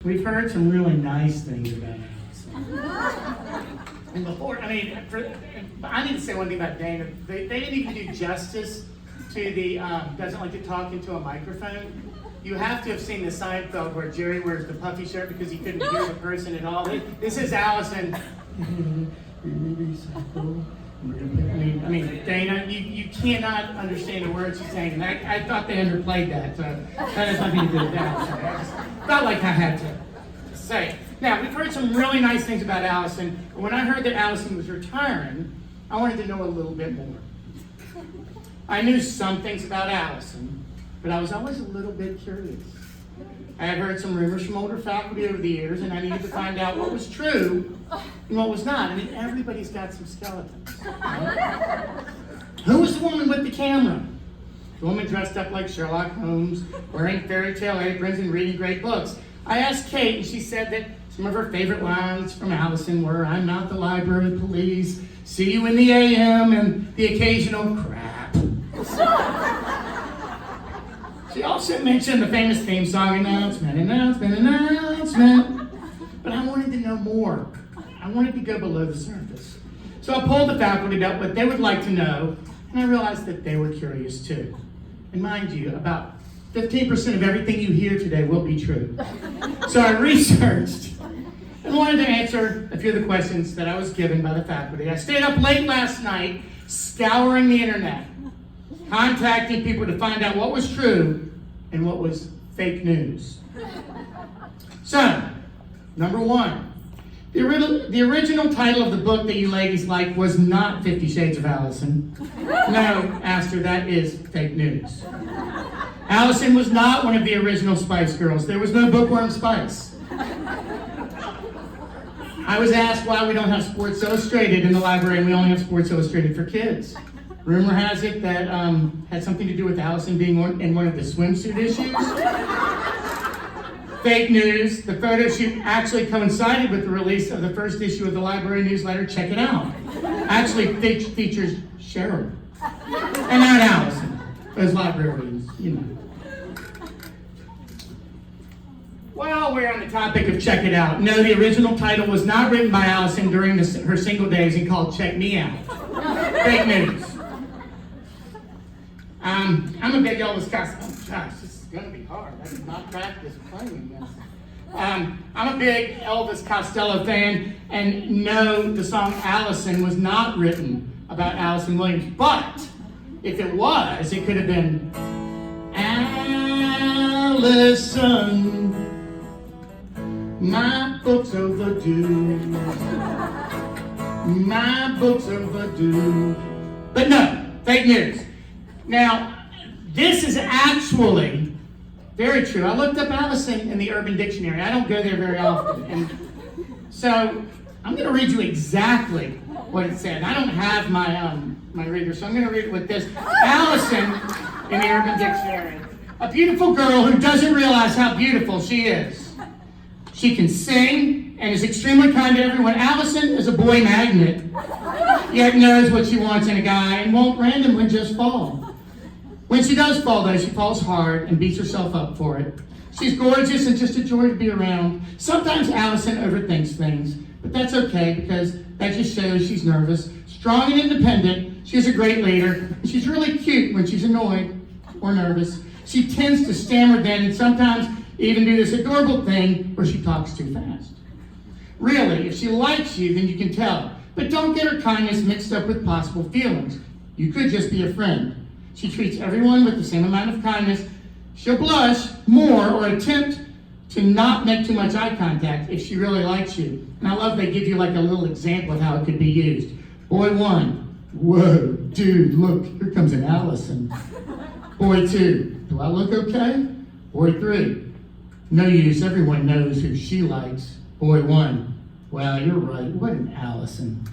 We've heard some really nice things about Allison. And before, I need to say one thing about Dana. They didn't even do justice to the doesn't like to talk into a microphone. You have to have seen the Seinfeld where Jerry wears the puffy shirt because he couldn't hear the person at all. This is Allison. I mean, Dana, you cannot understand the words she's saying. And I thought they underplayed that, so that has nothing to do with that. So I just felt like I had to say. Now, we've heard some really nice things about Allison. When I heard that Allison was retiring, I wanted to know a little bit more. I knew some things about Allison, but I was always a little bit curious. I had heard some rumors from older faculty over the years, and I needed to find out what was true and what was not. I mean, everybody's got some skeletons. Right? Who was the woman with the camera? The woman dressed up like Sherlock Holmes, wearing fairy tale aprons and reading great books. I asked Kate, and she said that some of her favorite lines from Allison were, "I'm not the library police, see you in the AM," and the occasional crap. She also mentioned the famous theme song, announcement, announcement, announcement. But I wanted to know more. I wanted to go below the surface. So I polled the faculty about what they would like to know, and I realized that they were curious too. And mind you, about 15% of everything you hear today will be true. So I researched and wanted to answer a few of the questions that I was given by the faculty. I stayed up late last night scouring the internet, contacting people to find out what was true and what was fake news. So, number one, the original title of the book that you ladies like was not 50 Shades of Allison. No, Aster, that is fake news. Allison was not one of the original Spice Girls. There was no Bookworm Spice. I was asked why we don't have Sports Illustrated in the library and we only have Sports Illustrated for kids. Rumor has it that had something to do with Allison being in one of the swimsuit issues. Fake news. The photo shoot actually coincided with the release of the first issue of the library newsletter. Check it out. Actually features Cheryl and not Allison. Those librarians, you know. While we're on the topic of Check It Out, no, the original title was not written by Allison during her single days and called Check Me Out. Fake news. I'm a big Elvis Costello. Gosh, this is going to be hard. I did not practice playing this. I'm a big Elvis Costello fan, and no, the song Allison was not written about Allison Williams. But if it was, it could have been Allison, my book's overdue. My book's overdue. But no, fake news. Now, this is actually very true. I looked up Allison in the Urban Dictionary. I don't go there very often. And so I'm going to read you exactly what it said. I don't have my reader, so I'm going to read it with this. Allison in the Urban Dictionary. A beautiful girl who doesn't realize how beautiful she is. She can sing and is extremely kind to everyone. Allison is a boy magnet, yet knows what she wants in a guy and won't randomly just fall. When she does fall, though, she falls hard and beats herself up for it. She's gorgeous and just a joy to be around. Sometimes Allison overthinks things, but that's okay because that just shows she's nervous. Strong and independent, she's a great leader. She's really cute when she's annoyed or nervous. She tends to stammer then and sometimes even do this adorable thing where she talks too fast. Really, if she likes you, then you can tell. But don't get her kindness mixed up with possible feelings. You could just be a friend. She treats everyone with the same amount of kindness. She'll blush more or attempt to not make too much eye contact if she really likes you. And I love they give you like a little example of how it could be used. Boy 1, whoa, dude, look, here comes an Allison. Boy 2, do I look okay? Boy 3, no use, everyone knows who she likes. Boy 1, well, you're right, what an Allison.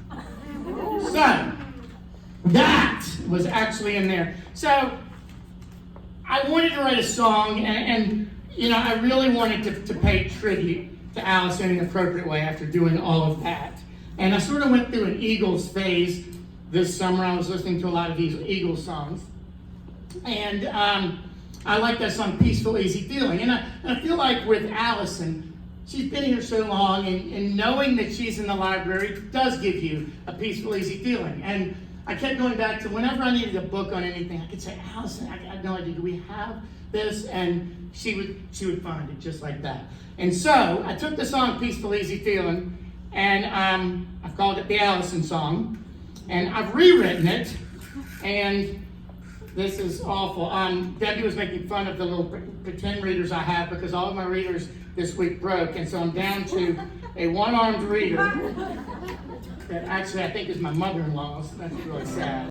So, that was actually in there. So, I wanted to write a song, and you know, I really wanted to pay tribute to Allison in an appropriate way after doing all of that. And I sort of went through an Eagles phase this summer. I was listening to a lot of these Eagles songs. And I like that song, Peaceful, Easy Feeling. And I feel like with Allison, she's been here so long, and knowing that she's in the library does give you a peaceful, easy feeling. And I kept going back to whenever I needed a book on anything, I could say, Allison, I had no idea, do we have this? And she would find it just like that. And so I took the song Peaceful, Easy Feeling, and I've called it the Allison song. And I've rewritten it, and this is awful. Debbie was making fun of the little pretend readers I have because all of my readers this week broke, and so I'm down to a one-armed reader that actually I think is my mother-in-law's. That's really sad.